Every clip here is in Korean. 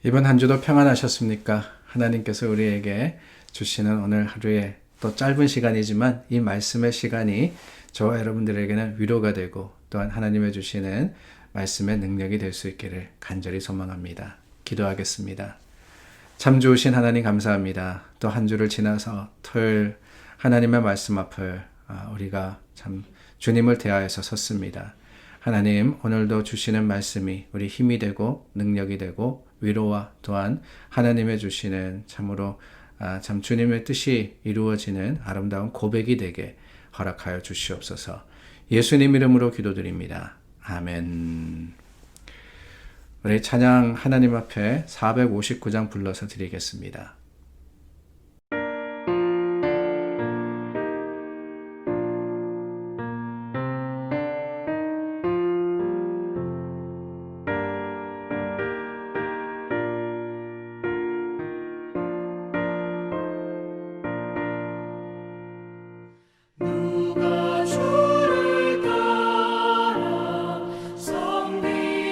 이번 한 주도 평안하셨습니까? 하나님께서 우리에게 주시는 오늘 하루에 또 짧은 시간이지만 이 말씀의 시간이 저와 여러분들에게는 위로가 되고 또한 하나님의 주시는 말씀의 능력이 될 수 있기를 간절히 소망합니다. 기도하겠습니다. 참 좋으신 하나님 감사합니다. 또 한 주를 지나서 토요일 하나님의 말씀 앞을 우리가 참 주님을 대하여서 섰습니다. 하나님, 오늘도 주시는 말씀이 우리 힘이 되고 능력이 되고 위로와 또한 하나님의 주시는 참으로 참 주님의 뜻이 이루어지는 아름다운 고백이 되게 허락하여 주시옵소서. 예수님 이름으로 기도드립니다. 아멘. 우리 찬양 하나님 앞에 459장 불러서 드리겠습니다. 누가 주를 따라 섬기려는가?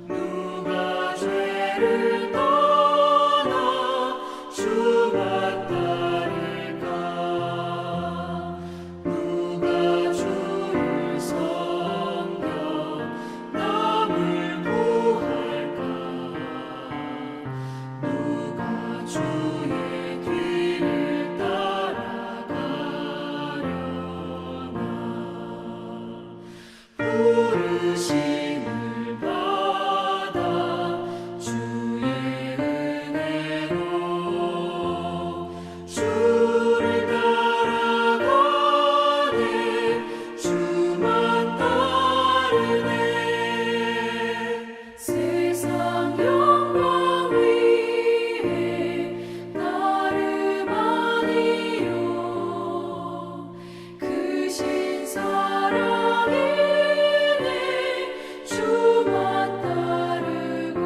누가 죄를 떠나 주만 따를까? 누가 주를 섬겨 남을 구할까? 누가 주의 뒤를 따라가려나? 부르심을 받아 주의 은혜로 주를 따라가네. 주만 따르네. 세상 영광 위에 나름 아니요 크신 사랑이네. 주만 따르고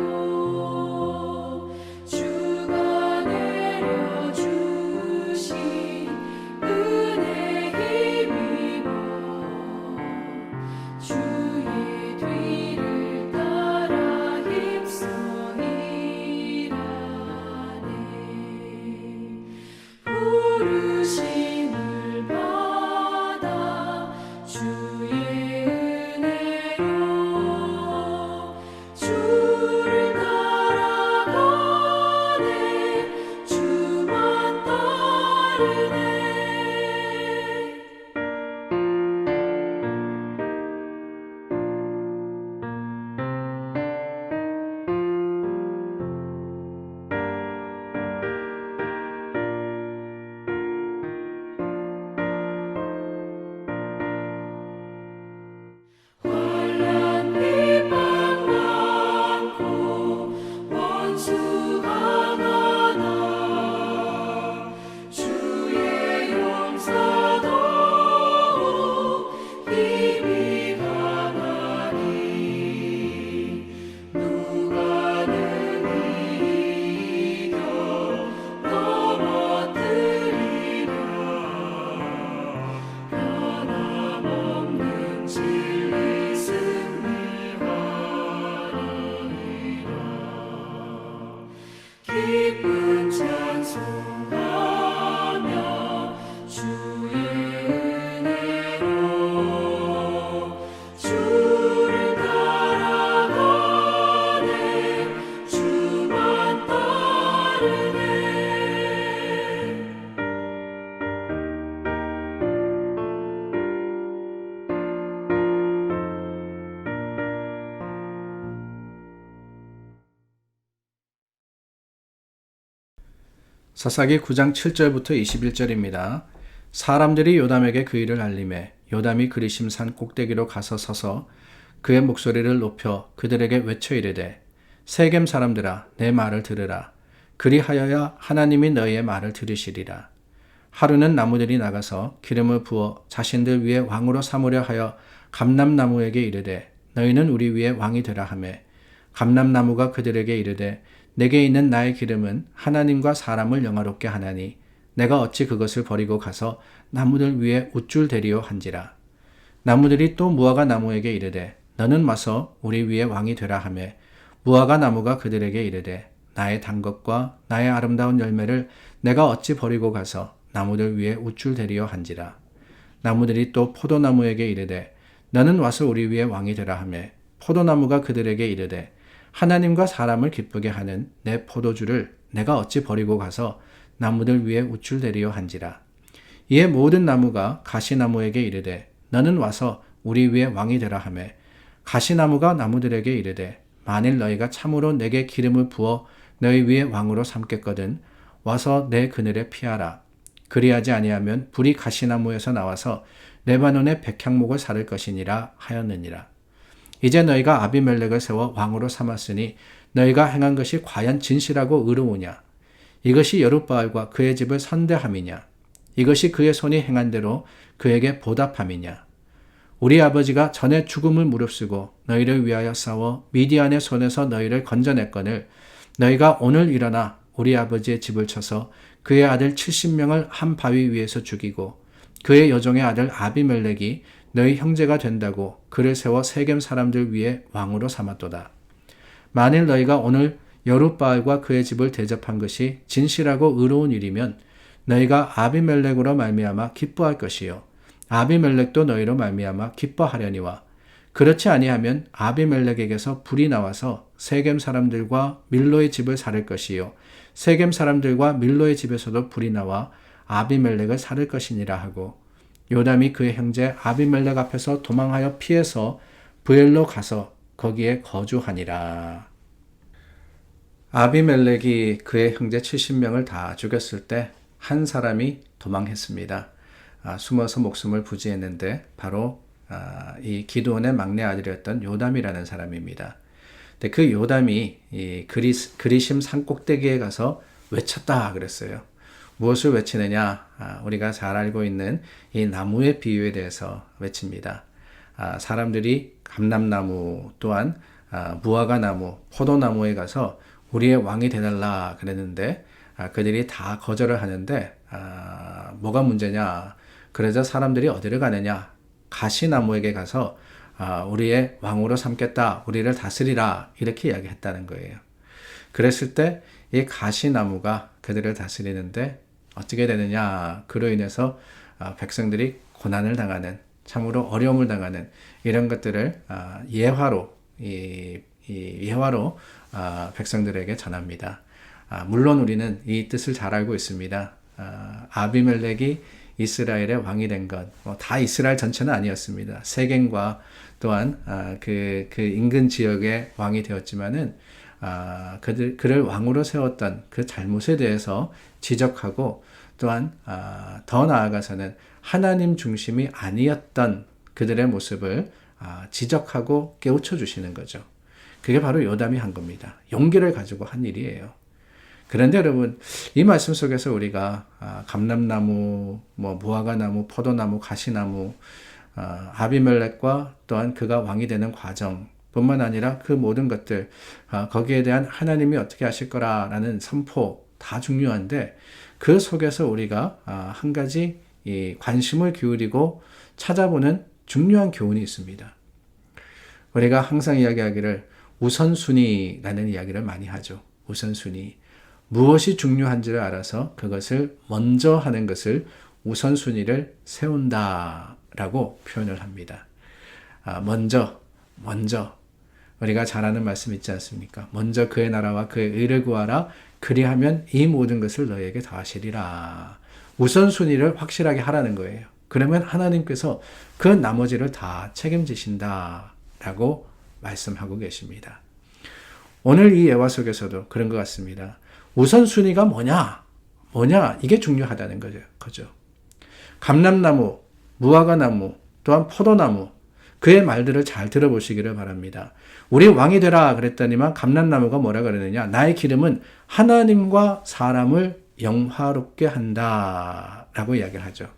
주가 내려주신 은혜 힘입어 주의 뒤를 따라 힘써 일하네. 부르심을 받아 주의 은혜로 주를 따라가네. 주만 따르네. 환난 비방 많고 원수가 많아 주의 용사도 힘이 강하니 누가 능히 이겨 넘어뜨리랴. 변함없는 진리 승리하리라. 기쁜 찬송하며 주의 은혜로 주를 따라가네. 주만 따르네. 사사기 9장 7절부터 21절입니다. 사람들이 요담에게 그 일을 알림해 요담이 그리심산 꼭대기로 가서 서서 그의 목소리를 높여 그들에게 외쳐 이르되 세겜 사람들아 내 말을 들으라. 그리하여야 하나님이 너희의 말을 들으시리라. 하루는 나무들이 나가서 기름을 부어 자신들 위에 왕으로 삼으려 하여 감람나무에게 이르되 너희는 우리 위에 왕이 되라 하매 감람나무가 그들에게 이르되 내게 있는 나의 기름은 하나님과 사람을 영화롭게 하나니 내가 어찌 그것을 버리고 가서 나무들 위에 우쭐대리오 한지라. 나무들이 또 무화과 나무에게 이르되 너는 와서 우리 위에 왕이 되라 하매 무화과 나무가 그들에게 이르되 나의 단 것과 나의 아름다운 열매를 내가 어찌 버리고 가서 나무들 위에 우쭐대리어 한지라. 나무들이 또 포도나무에게 이르되 너는 와서 우리 위에 왕이 되라 하매 포도나무가 그들에게 이르되 하나님과 사람을 기쁘게 하는 내 포도주를 내가 어찌 버리고 가서 나무들 위에 우쭐대리어 한지라. 이에 모든 나무가 가시나무에게 이르되 너는 와서 우리 위에 왕이 되라 하매 가시나무가 나무들에게 이르되 만일 너희가 참으로 내게 기름을 부어 너희 위에 왕으로 삼겠거든 와서 내 그늘에 피하라. 그리하지 아니하면 불이 가시나무에서 나와서 레바논의 백향목을 사를 것이니라 하였느니라. 이제 너희가 아비멜렉을 세워 왕으로 삼았으니 너희가 행한 것이 과연 진실하고 의로우냐? 이것이 여룻바알과 그의 집을 선대함이냐? 이것이 그의 손이 행한 대로 그에게 보답함이냐? 우리 아버지가 전에 죽음을 무릅쓰고 너희를 위하여 싸워 미디안의 손에서 너희를 건져냈거늘 너희가 오늘 일어나 우리 아버지의 집을 쳐서 그의 아들 70명을 한 바위 위에서 죽이고 그의 여종의 아들 아비멜렉이 너희 형제가 된다고 그를 세워 세겜 사람들 위에 왕으로 삼았도다. 만일 너희가 오늘 여룻바알과 그의 집을 대접한 것이 진실하고 의로운 일이면 너희가 아비멜렉으로 말미암아 기뻐할 것이요 아비멜렉도 너희로 말미암아 기뻐하려니와 그렇지 아니하면 아비멜렉에게서 불이 나와서 세겜 사람들과 밀로의 집을 사를 것이요 세겜 사람들과 밀로의 집에서도 불이 나와 아비멜렉을 사를 것이니라 하고 요담이 그의 형제 아비멜렉 앞에서 도망하여 피해서 브엘로 가서 거기에 거주하니라. 아비멜렉이 그의 형제 70명을 다 죽였을 때 한 사람이 도망했습니다. 숨어서 목숨을 부지했는데 바로 이 기드온의 막내 아들이었던 요담이라는 사람입니다. 근데 그 요담이 이 그리심 산 꼭대기에 가서 외쳤다 그랬어요. 무엇을 외치느냐? 우리가 잘 알고 있는 이 나무의 비유에 대해서 외칩니다. 사람들이 감람나무 또한 무화과 나무, 포도나무에 가서 우리의 왕이 되달라 그랬는데 그들이 다 거절을 하는데 뭐가 문제냐? 그래서 사람들이 어디를 가느냐? 가시나무에게 가서 우리의 왕으로 삼겠다, 우리를 다스리라 이렇게 이야기했다는 거예요. 그랬을 때 이 가시나무가 그들을 다스리는데 어떻게 되느냐? 그로 인해서 백성들이 고난을 당하는, 참으로 어려움을 당하는 이런 것들을 예화로 예화로 백성들에게 전합니다. 물론 우리는 이 뜻을 잘 알고 있습니다. 아비멜렉이 이스라엘의 왕이 된 것, 다 이스라엘 전체는 아니었습니다. 세겜과 또한 그 인근 지역의 왕이 되었지만은 그를 왕으로 세웠던 그 잘못에 대해서 지적하고 또한 더 나아가서는 하나님 중심이 아니었던 그들의 모습을 지적하고 깨우쳐 주시는 거죠. 그게 바로 요담이 한 겁니다. 용기를 가지고 한 일이에요. 그런데 여러분, 이 말씀 속에서 우리가 감람나무, 무화과나무, 포도나무, 가시나무, 아비멜렉과 또한 그가 왕이 되는 과정 뿐만 아니라 그 모든 것들, 거기에 대한 하나님이 어떻게 하실 거라라는 선포 다 중요한데 그 속에서 우리가 한 가지 이 관심을 기울이고 찾아보는 중요한 교훈이 있습니다. 우리가 항상 이야기하기를 우선순위라는 이야기를 많이 하죠. 우선순위. 무엇이 중요한지를 알아서 그것을 먼저 하는 것을 우선순위를 세운다라고 표현을 합니다. 먼저 우리가 잘 아는 말씀 있지 않습니까? 먼저 그의 나라와 그의 의를 구하라. 그리하면 이 모든 것을 너희에게 더하시리라. 우선순위를 확실하게 하라는 거예요. 그러면 하나님께서 그 나머지를 다 책임지신다라고 말씀하고 계십니다. 오늘 이 예화 속에서도 그런 것 같습니다. 우선순위가 뭐냐? 이게 중요하다는 거죠. 감람나무, 무화과나무, 또한 포도나무, 그의 말들을 잘 들어보시기를 바랍니다. 우리 왕이 되라 그랬더니만 감람나무가 뭐라 그러느냐? 나의 기름은 하나님과 사람을 영화롭게 한다라고 이야기를 하죠.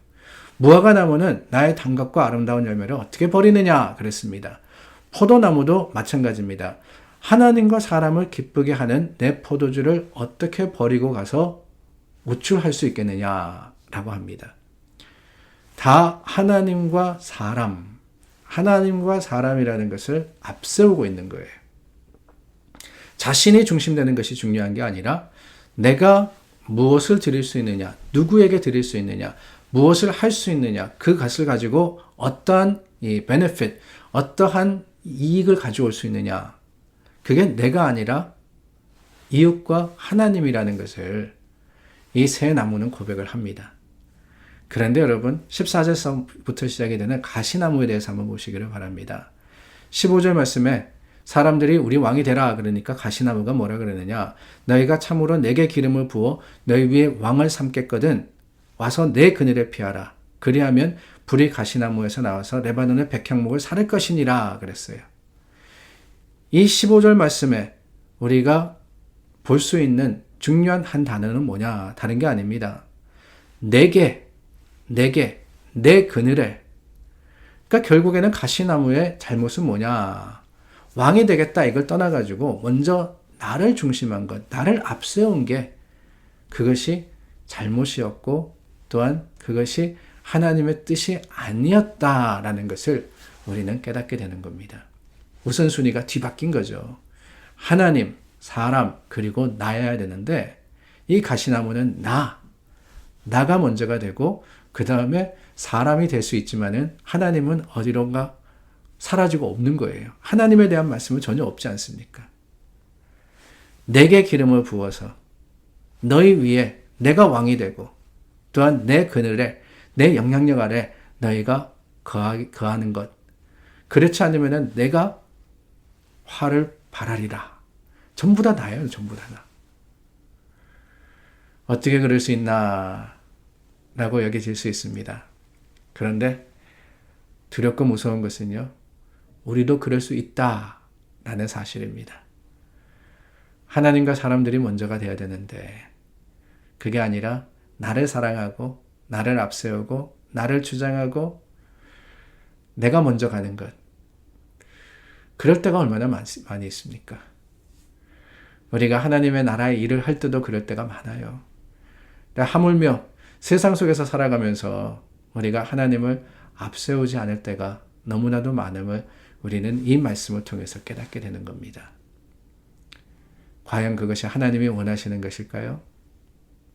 무화과나무는 나의 단것과 아름다운 열매를 어떻게 버리느냐 그랬습니다. 포도나무도 마찬가지입니다. 하나님과 사람을 기쁘게 하는 내 포도주를 어떻게 버리고 가서 우쭐할 수 있겠느냐라고 합니다. 다 하나님과 사람, 하나님과 사람이라는 것을 앞세우고 있는 거예요. 자신이 중심되는 것이 중요한 게 아니라 내가 무엇을 드릴 수 있느냐, 누구에게 드릴 수 있느냐, 무엇을 할 수 있느냐, 그것을 가지고 어떠한 이 benefit, 어떠한 이익을 가져올 수 있느냐, 그게 내가 아니라 이웃과 하나님이라는 것을 이 새 나무는 고백을 합니다. 그런데 여러분 14절부터 시작이 되는 가시나무에 대해서 한번 보시기를 바랍니다. 15절 말씀에 사람들이 우리 왕이 되라 그러니까 가시나무가 뭐라 그러느냐, 너희가 참으로 내게 기름을 부어 너희 위에 왕을 삼겠거든 와서 내 그늘에 피하라. 그리하면 불이 가시나무에서 나와서 레바논의 백향목을 사를 것이니라 그랬어요. 이 15절 말씀에 우리가 볼 수 있는 중요한 한 단어는 뭐냐, 다른 게 아닙니다. 내게, 내 그늘에. 그러니까 결국에는 가시나무의 잘못은 뭐냐, 왕이 되겠다 이걸 떠나가지고 먼저 나를 중심한 것, 나를 앞세운 게 그것이 잘못이었고 또한 그것이 하나님의 뜻이 아니었다라는 것을 우리는 깨닫게 되는 겁니다. 우선순위가 뒤바뀐 거죠. 하나님, 사람, 그리고 나여야 되는데 이 가시나무는 나가 먼저가 되고 그 다음에 사람이 될 수 있지만은 하나님은 어디론가 사라지고 없는 거예요. 하나님에 대한 말씀은 전혀 없지 않습니까? 내게 기름을 부어서 너희 위에 내가 왕이 되고 또한 내 그늘에 내 영향력 아래 너희가 거하는 것. 그렇지 않으면 내가 화를 발하리라. 전부 다 나예요. 전부 다 나. 어떻게 그럴 수 있나 라고 여겨질 수 있습니다. 그런데 두렵고 무서운 것은요, 우리도 그럴 수 있다라는 사실입니다. 하나님과 사람들이 먼저가 돼야 되는데 그게 아니라 나를 사랑하고 나를 앞세우고 나를 주장하고 내가 먼저 가는 것. 그럴 때가 얼마나 많이 있습니까? 우리가 하나님의 나라의 일을 할 때도 그럴 때가 많아요. 하물며 세상 속에서 살아가면서 우리가 하나님을 앞세우지 않을 때가 너무나도 많음을 우리는 이 말씀을 통해서 깨닫게 되는 겁니다. 과연 그것이 하나님이 원하시는 것일까요?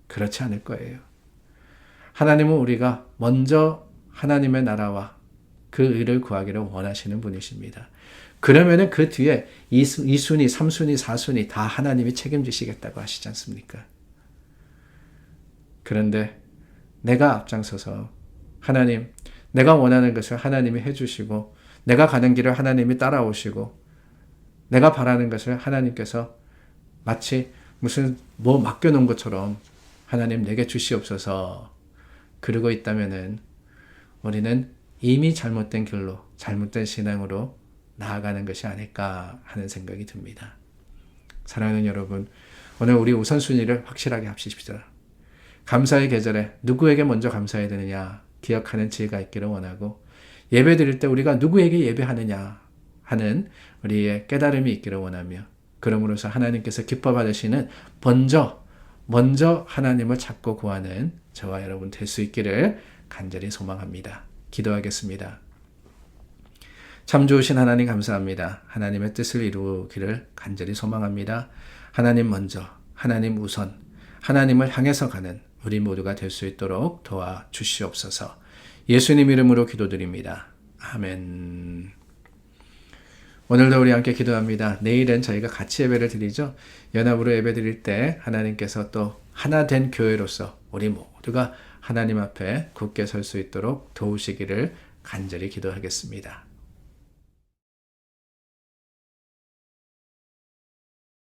그렇지 않을 거예요. 하나님은 우리가 먼저 하나님의 나라와 그 의를 구하기를 원하시는 분이십니다. 그러면은 그 뒤에 2순위, 3순위, 4순위 다 하나님이 책임지시겠다고 하시지 않습니까? 그런데 내가 앞장서서 하나님, 내가 원하는 것을 하나님이 해주시고 내가 가는 길을 하나님이 따라오시고 내가 바라는 것을 하나님께서 마치 무슨 뭐 맡겨놓은 것처럼 하나님 내게 주시옵소서 그러고 있다면은 우리는 이미 잘못된 길로, 잘못된 신앙으로 나아가는 것이 아닐까 하는 생각이 듭니다. 사랑하는 여러분, 오늘 우리 우선순위를 확실하게 합시다. 감사의 계절에 누구에게 먼저 감사해야 되느냐 기억하는 지혜가 있기를 원하고, 예배 드릴 때 우리가 누구에게 예배하느냐 하는 우리의 깨달음이 있기를 원하며, 그러므로서 하나님께서 기뻐 받으시는 먼저 하나님을 찾고 구하는 저와 여러분 될 수 있기를 간절히 소망합니다. 기도하겠습니다. 참 좋으신 하나님 감사합니다. 하나님의 뜻을 이루기를 간절히 소망합니다. 하나님 먼저, 하나님 우선, 하나님을 향해서 가는 우리 모두가 될 수 있도록 도와주시옵소서. 예수님 이름으로 기도드립니다. 아멘. 오늘도 우리 함께 기도합니다. 내일은 저희가 같이 예배를 드리죠. 연합으로 예배 드릴 때 하나님께서 또 하나 된 교회로서 우리 모두가 하나님 앞에 굳게 설 수 있도록 도우시기를 간절히 기도하겠습니다.